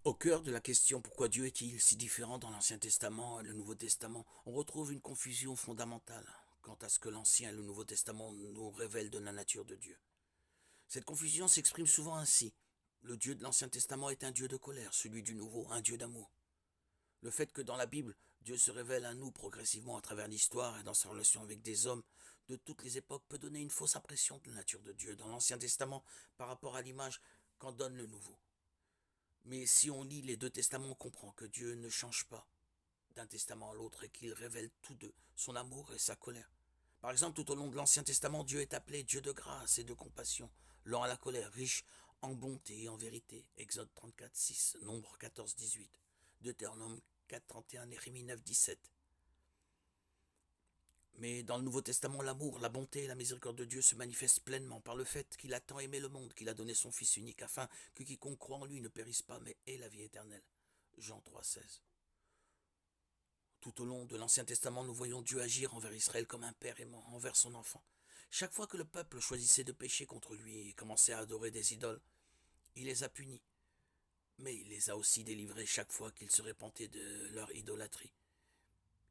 Au cœur de la question pourquoi Dieu est-il si différent dans l'Ancien Testament et le Nouveau Testament, on retrouve une confusion fondamentale quant à ce que l'Ancien et le Nouveau Testament nous révèlent de la nature de Dieu. Cette confusion s'exprime souvent ainsi. Le Dieu de l'Ancien Testament est un Dieu de colère, celui du Nouveau un Dieu d'amour. Le fait que dans la Bible, Dieu se révèle à nous progressivement à travers l'histoire et dans sa relation avec des hommes de toutes les époques peut donner une fausse impression de la nature de Dieu dans l'Ancien Testament par rapport à l'image qu'en donne le Nouveau. Mais si on lit les deux testaments, on comprend que Dieu ne change pas d'un testament à l'autre et qu'il révèle tous deux son amour et sa colère. Par exemple, tout au long de l'Ancien Testament, Dieu est appelé Dieu de grâce et de compassion, lent à la colère, riche en bonté et en vérité. Exode 34, 6, Nombre 14, 18, Deutéronome 4, 31, Néhémie 9, 17. Mais dans le Nouveau Testament, l'amour, la bonté et la miséricorde de Dieu se manifestent pleinement par le fait qu'il a tant aimé le monde qu'il a donné son Fils unique afin que quiconque croit en lui ne périsse pas mais ait la vie éternelle. Jean 3, 16. Tout au long de l'Ancien Testament, nous voyons Dieu agir envers Israël comme un père aimant envers son enfant. Chaque fois que le peuple choisissait de pécher contre lui et commençait à adorer des idoles, il les a punis. Mais il les a aussi délivrés chaque fois qu'ils se repentaient de leur idolâtrie.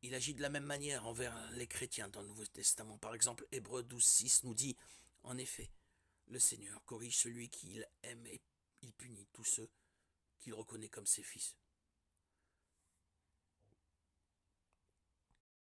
Il agit de la même manière envers les chrétiens dans le Nouveau Testament. Par exemple, Hébreux 12, 6 nous dit, en effet, le Seigneur corrige celui qu'il aime et il punit tous ceux qu'il reconnaît comme ses fils.